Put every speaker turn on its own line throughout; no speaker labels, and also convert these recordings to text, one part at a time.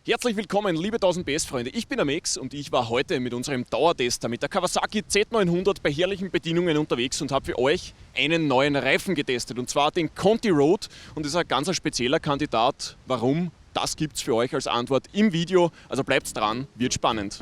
Herzlich willkommen, liebe 1000 PS-Freunde. Ich bin der Max und ich war heute mit unserem Dauertester mit der Kawasaki Z900 bei herrlichen Bedingungen unterwegs und habe für euch einen neuen Reifen getestet. Und zwar den Conti Road. Und das ist ein ganz spezieller Kandidat. Warum? Das gibt es für euch als Antwort im Video. Also bleibt dran, wird spannend.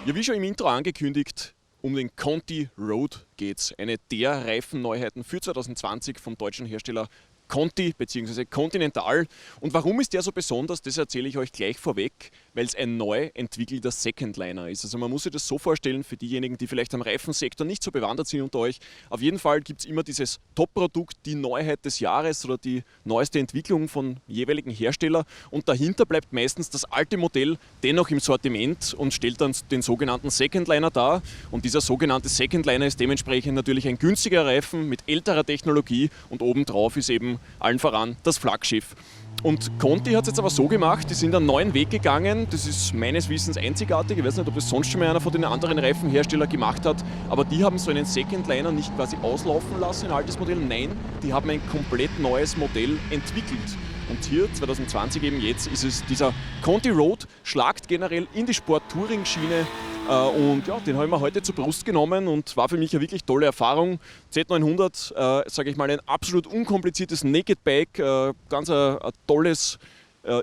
Ja, wie schon im Intro angekündigt, um den Conti Road geht's. Eine der Reifenneuheiten für 2020 vom deutschen Hersteller Conti bzw. Continental. Und warum ist der so besonders, das erzähle ich euch gleich vorweg, weil es ein neu entwickelter Secondliner ist. Also man muss sich das so vorstellen, für diejenigen, die vielleicht am Reifensektor nicht so bewandert sind unter euch, auf jeden Fall gibt es immer dieses Top-Produkt, die Neuheit des Jahres oder die neueste Entwicklung von jeweiligen Hersteller und dahinter bleibt meistens das alte Modell dennoch im Sortiment und stellt dann den sogenannten Secondliner dar. Und dieser sogenannte Secondliner ist dementsprechend natürlich ein günstiger Reifen mit älterer Technologie und obendrauf ist eben allen voran das Flaggschiff. Und Conti hat es jetzt aber so gemacht, die sind einen neuen Weg gegangen, das ist meines Wissens einzigartig, ich weiß nicht, ob das sonst schon mal einer von den anderen Reifenherstellern gemacht hat, aber die haben so einen Secondliner nicht quasi auslaufen lassen, ein altes Modell, nein, die haben ein komplett neues Modell entwickelt. Und hier, 2020 eben jetzt, ist es dieser Conti Road, schlagt generell in die Sport-Touring-Schiene und ja, den habe ich mir heute zur Brust genommen und war für mich eine wirklich tolle Erfahrung. Z900, sage ich mal, ein absolut unkompliziertes Naked Bike, ganz ein tolles,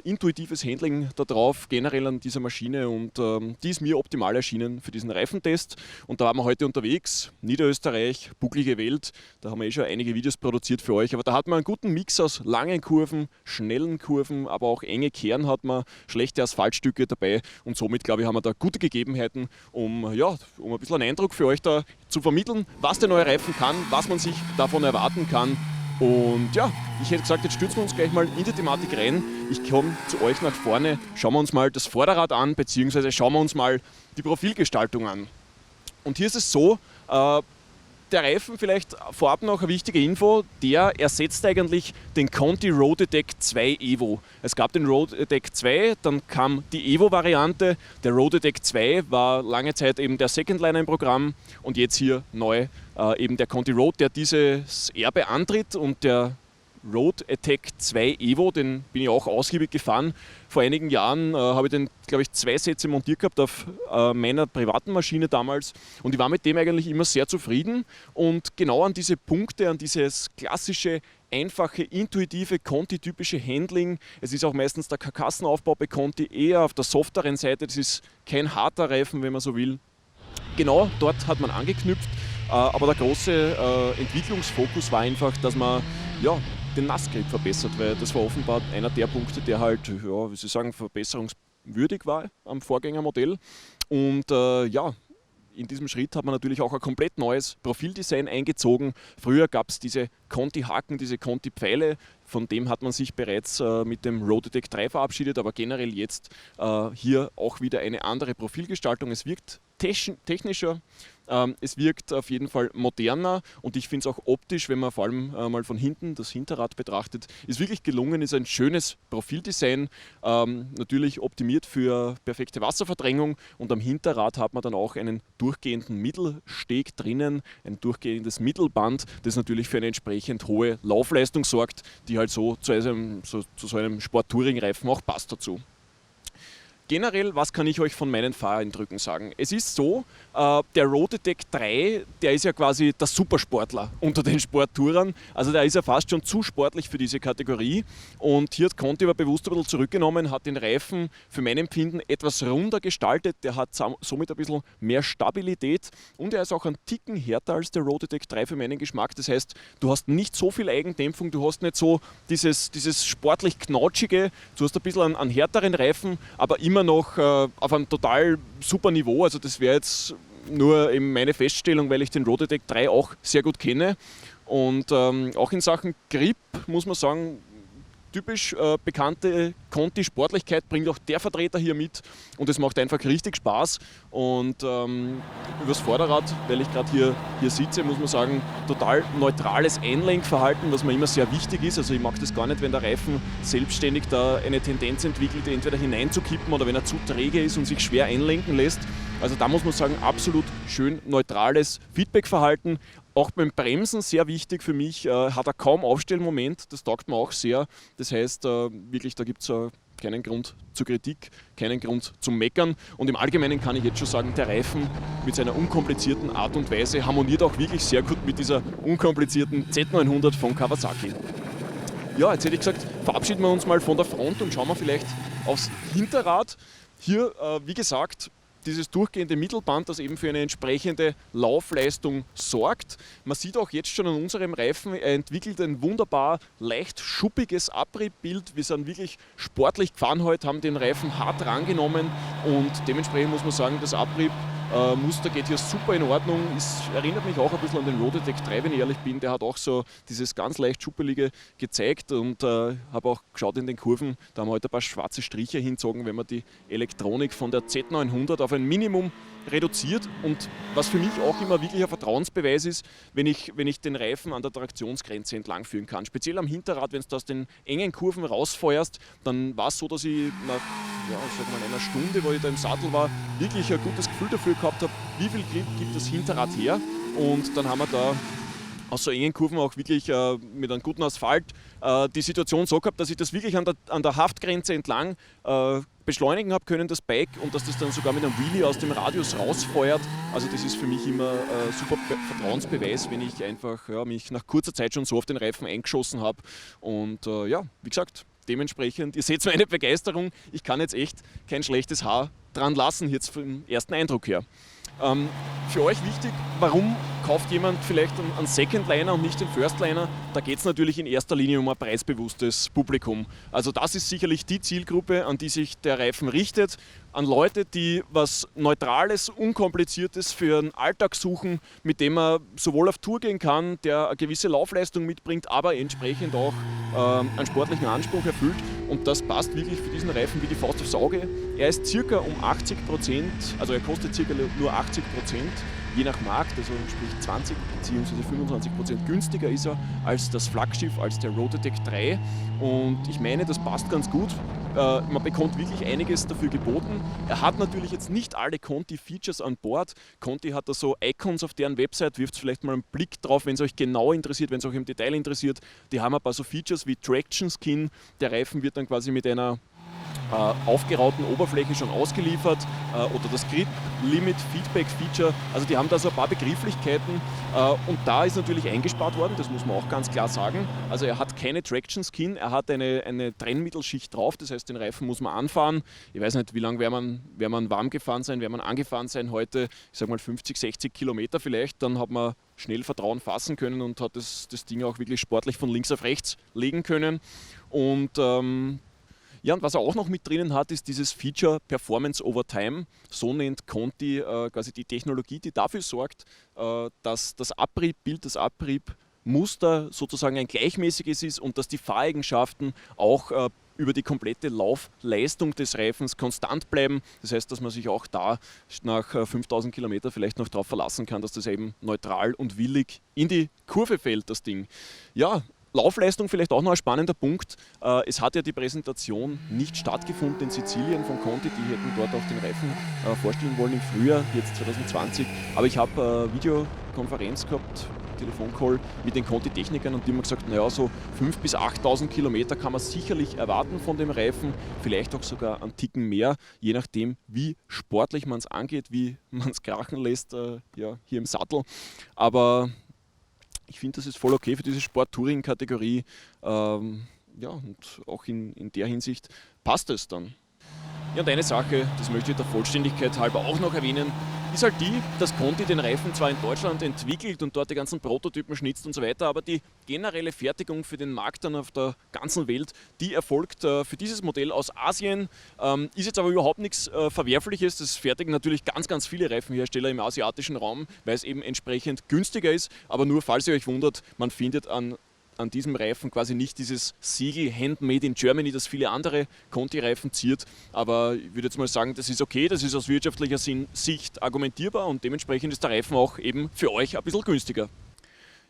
intuitives Handling da drauf, generell an dieser Maschine und die ist mir optimal erschienen für diesen Reifentest. Und da waren wir heute unterwegs, Niederösterreich, bucklige Welt, da haben wir schon einige Videos produziert für euch, aber da hat man einen guten Mix aus langen Kurven, schnellen Kurven, aber auch enge Kehren hat man, schlechte Asphaltstücke dabei und somit, glaube ich, haben wir da gute Gegebenheiten, um ein bisschen einen Eindruck für euch da zu vermitteln, was der neue Reifen kann, was man sich davon erwarten kann. Und ja, ich hätte gesagt, jetzt stürzen wir uns gleich mal in die Thematik rein. Ich komme zu euch nach vorne, schauen wir uns mal das Vorderrad an, beziehungsweise schauen wir uns mal die Profilgestaltung an. Und hier ist es so, der Reifen, vielleicht vorab noch eine wichtige Info, der ersetzt eigentlich den Conti Road-Attack 2 Evo. Es gab den Road-Attack 2, dann kam die Evo-Variante. Der Road-Attack 2 war lange Zeit eben der Secondliner im Programm und jetzt hier neu eben der Conti Road, der dieses Erbe antritt und der Road Attack 2 Evo, den bin ich auch ausgiebig gefahren. Vor einigen Jahren habe ich den, glaube ich, 2 Sätze montiert gehabt auf meiner privaten Maschine damals und ich war mit dem eigentlich immer sehr zufrieden und genau an diese Punkte, an dieses klassische, einfache, intuitive, Conti-typische Handling. Es ist auch meistens der Karkassenaufbau bei Conti eher auf der softeren Seite, das ist kein harter Reifen, wenn man so will. Genau dort hat man angeknüpft, aber der große Entwicklungsfokus war einfach, dass man den Nassgrip verbessert, weil das war offenbar einer der Punkte, der halt, wie Sie sagen, verbesserungswürdig war am Vorgängermodell. Und in diesem Schritt hat man natürlich auch ein komplett neues Profildesign eingezogen. Früher gab es diese Conti-Haken, diese Conti-Pfeile, von dem hat man sich bereits mit dem Road Attack 3 verabschiedet, aber generell jetzt hier auch wieder eine andere Profilgestaltung. Es wirkt technischer, es wirkt auf jeden Fall moderner und ich finde es auch optisch, wenn man vor allem mal von hinten das Hinterrad betrachtet, ist wirklich gelungen, ist ein schönes Profildesign, natürlich optimiert für perfekte Wasserverdrängung und am Hinterrad hat man dann auch einen durchgehenden Mittelsteg drinnen, ein durchgehendes Mittelband, das natürlich für eine entsprechend hohe Laufleistung sorgt, die halt so zu so einem Sport-Touring-Reifen auch passt dazu. Generell, was kann ich euch von meinen Fahreindrücken sagen? Es ist so, der Road-Attack 3, der ist ja quasi der Supersportler unter den Sporttourern. Also der ist ja fast schon zu sportlich für diese Kategorie. Und hier hat Conti aber bewusst ein bisschen zurückgenommen, hat den Reifen für mein Empfinden etwas runder gestaltet. Der hat somit ein bisschen mehr Stabilität und er ist auch ein Ticken härter als der Road-Attack 3 für meinen Geschmack. Das heißt, du hast nicht so viel Eigendämpfung, du hast nicht so dieses sportlich Knautschige, du hast ein bisschen einen härteren Reifen, aber immer noch auf einem total super Niveau. Also das wäre jetzt nur eben meine Feststellung, weil ich den Road Attack 3 auch sehr gut kenne. Und auch in Sachen Grip muss man sagen, typisch bekannte Conti-Sportlichkeit bringt auch der Vertreter hier mit und es macht einfach richtig Spaß. Und übers Vorderrad, weil ich gerade hier sitze, muss man sagen, total neutrales Einlenkverhalten, was mir immer sehr wichtig ist. Also ich mag das gar nicht, wenn der Reifen selbstständig da eine Tendenz entwickelt, entweder hineinzukippen oder wenn er zu träge ist und sich schwer einlenken lässt. Also da muss man sagen, absolut schön neutrales Feedbackverhalten. Auch beim Bremsen sehr wichtig für mich, hat er kaum Aufstellmoment, das taugt mir auch sehr. Das heißt, wirklich, da gibt es keinen Grund zur Kritik, keinen Grund zum Meckern. Und im Allgemeinen kann ich jetzt schon sagen, der Reifen mit seiner unkomplizierten Art und Weise harmoniert auch wirklich sehr gut mit dieser unkomplizierten Z900 von Kawasaki. Ja, jetzt hätte ich gesagt, verabschieden wir uns mal von der Front und schauen wir vielleicht aufs Hinterrad. Hier, wie gesagt, dieses durchgehende Mittelband, das eben für eine entsprechende Laufleistung sorgt. Man sieht auch jetzt schon an unserem Reifen, er entwickelt ein wunderbar leicht schuppiges Abriebbild. Wir sind wirklich sportlich gefahren heute, haben den Reifen hart rangenommen und dementsprechend muss man sagen, das Abriebmuster geht hier super in Ordnung. Es erinnert mich auch ein bisschen an den Road Attack 3, wenn ich ehrlich bin. Der hat auch so dieses ganz leicht schuppelige gezeigt und habe auch geschaut in den Kurven, da haben wir heute ein paar schwarze Striche hinzogen, wenn man die Elektronik von der Z900 auf ein Minimum reduziert. Und was für mich auch immer wirklich ein Vertrauensbeweis ist, wenn ich den Reifen an der Traktionsgrenze entlang führen kann. Speziell am Hinterrad, wenn du aus den engen Kurven rausfeuerst, dann war es so, dass ich nach einer Stunde, wo ich da im Sattel war, wirklich ein gutes Gefühl dafür gehabt habe, wie viel Grip gibt das Hinterrad her. Und dann haben wir da aus so engen Kurven auch wirklich mit einem guten Asphalt die Situation so gehabt, dass ich das wirklich an der Haftgrenze entlang beschleunigen habe können, das Bike, und dass das dann sogar mit einem Wheelie aus dem Radius rausfeuert. Also das ist für mich immer ein super Vertrauensbeweis, wenn ich einfach mich nach kurzer Zeit schon so auf den Reifen eingeschossen habe. Und wie gesagt, dementsprechend, ihr seht meine Begeisterung, ich kann jetzt echt kein schlechtes Haar dran lassen, jetzt vom ersten Eindruck her. Für euch wichtig, warum kauft jemand vielleicht einen Secondliner und nicht den Firstliner? Da geht es natürlich in erster Linie um ein preisbewusstes Publikum. Also das ist sicherlich die Zielgruppe, an die sich der Reifen richtet. An Leute, die was Neutrales, Unkompliziertes für einen Alltag suchen, mit dem man sowohl auf Tour gehen kann, der eine gewisse Laufleistung mitbringt, aber entsprechend auch einen sportlichen Anspruch erfüllt. Und das passt wirklich für diesen Reifen wie die Faust aufs Auge. Er ist circa um 80%, also er kostet circa nur 80%, je nach Markt, also sprich 20 bzw. 25% günstiger ist er als das Flaggschiff, als der Road Attack 3. Und ich meine, das passt ganz gut. Man bekommt wirklich einiges dafür geboten. Er hat natürlich jetzt nicht alle Conti-Features an Bord. Conti hat da so Icons auf deren Website, wirft vielleicht mal einen Blick drauf, wenn es euch genau interessiert, wenn es euch im Detail interessiert. Die haben ein paar so Features wie Traction Skin. Der Reifen wird dann quasi mit einer aufgerauten Oberfläche schon ausgeliefert oder das Grip Limit Feedback Feature. Also die haben da so ein paar Begrifflichkeiten und da ist natürlich eingespart worden, das muss man auch ganz klar sagen. Also er hat keine Traction Skin, er hat eine Trennmittelschicht drauf, das heißt den Reifen muss man anfahren. Ich weiß nicht, wie lange wäre man warm gefahren sein, wäre man angefahren sein heute, ich sag mal 50, 60 Kilometer vielleicht, dann hat man schnell Vertrauen fassen können und hat das Ding auch wirklich sportlich von links auf rechts legen können. Und und was er auch noch mit drinnen hat, ist dieses Feature Performance over Time. So nennt Conti quasi die Technologie, die dafür sorgt, dass das Abriebbild, das Abriebmuster sozusagen ein gleichmäßiges ist und dass die Fahreigenschaften auch über die komplette Laufleistung des Reifens konstant bleiben. Das heißt, dass man sich auch da nach 5000 Kilometern vielleicht noch darauf verlassen kann, dass das eben neutral und willig in die Kurve fällt, das Ding. Ja, Laufleistung vielleicht auch noch ein spannender Punkt. Es hat ja die Präsentation nicht stattgefunden in Sizilien von Conti. Die hätten dort auch den Reifen vorstellen wollen im Frühjahr, jetzt 2020. Aber ich habe eine Videokonferenz gehabt Telefoncall mit den Conti-Technikern und die haben gesagt, naja, so 5.000 bis 8.000 Kilometer kann man sicherlich erwarten von dem Reifen, vielleicht auch sogar einen Ticken mehr, je nachdem, wie sportlich man es angeht, wie man es krachen lässt hier im Sattel. Aber ich finde, das ist voll okay für diese Sport-Touring-Kategorie. Und auch in der Hinsicht passt es dann. Ja, und eine Sache, das möchte ich der Vollständigkeit halber auch noch erwähnen, ist halt die, dass Conti den Reifen zwar in Deutschland entwickelt und dort die ganzen Prototypen schnitzt und so weiter, aber die generelle Fertigung für den Markt dann auf der ganzen Welt, die erfolgt für dieses Modell aus Asien. Ist jetzt aber überhaupt nichts Verwerfliches. Das fertigen natürlich ganz, ganz viele Reifenhersteller im asiatischen Raum, weil es eben entsprechend günstiger ist. Aber nur falls ihr euch wundert, man findet an diesem Reifen quasi nicht dieses Siegel Handmade in Germany, das viele andere Conti-Reifen ziert. Aber ich würde jetzt mal sagen, das ist okay, das ist aus wirtschaftlicher Sicht argumentierbar und dementsprechend ist der Reifen auch eben für euch ein bisschen günstiger.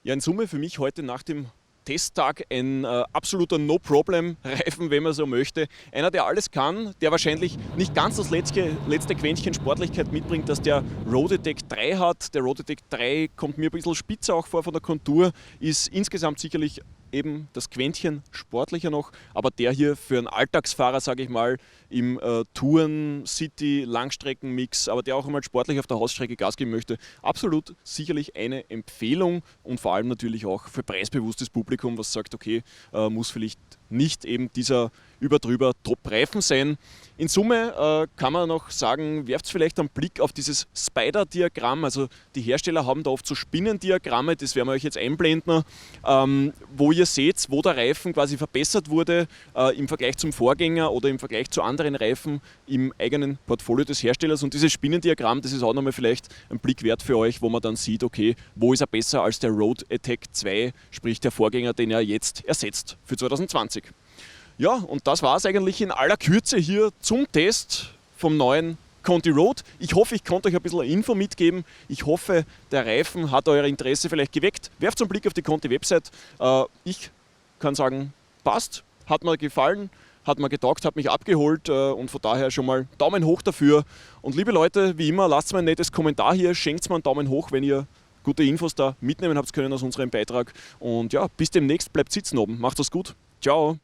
Ja, in Summe für mich heute nach dem Testtag ein absoluter No-Problem-Reifen, wenn man so möchte. Einer, der alles kann, der wahrscheinlich nicht ganz das letzte Quäntchen Sportlichkeit mitbringt, das der Road-Attack 3 hat. Der Road-Attack 3 kommt mir ein bisschen spitzer auch vor von der Kontur, ist insgesamt sicherlich eben das Quäntchen sportlicher noch, aber der hier für einen Alltagsfahrer, sage ich mal, im Touren-City-Langstrecken-Mix, aber der auch einmal sportlich auf der Hausstrecke Gas geben möchte, absolut sicherlich eine Empfehlung und vor allem natürlich auch für preisbewusstes Publikum, was sagt, okay, muss vielleicht nicht eben dieser überdrüber Top-Reifen sein. In Summe kann man noch sagen, werft vielleicht einen Blick auf dieses Spider-Diagramm, also die Hersteller haben da oft so Spinnendiagramme, das werden wir euch jetzt einblenden, wo ihr seht, wo der Reifen quasi verbessert wurde im Vergleich zum Vorgänger oder im Vergleich zu anderen Reifen im eigenen Portfolio des Herstellers. Und dieses Spinnendiagramm, das ist auch nochmal vielleicht ein Blick wert für euch, wo man dann sieht, okay, wo ist er besser als der Road Attack 2, sprich der Vorgänger, den er jetzt ersetzt für 2020. Ja, und das war es eigentlich in aller Kürze hier zum Test vom neuen Conti Road. Ich hoffe, ich konnte euch ein bisschen Info mitgeben. Ich hoffe, der Reifen hat euer Interesse vielleicht geweckt. Werft einen Blick auf die Conti-Website. Ich kann sagen, passt, hat mir gefallen, hat mir getaugt, hat mich abgeholt und von daher schon mal Daumen hoch dafür. Und liebe Leute, wie immer, lasst mir ein nettes Kommentar hier, schenkt mir einen Daumen hoch, wenn ihr gute Infos da mitnehmen habt können aus unserem Beitrag. Und ja, bis demnächst, bleibt sitzen oben. Macht es gut. Ciao.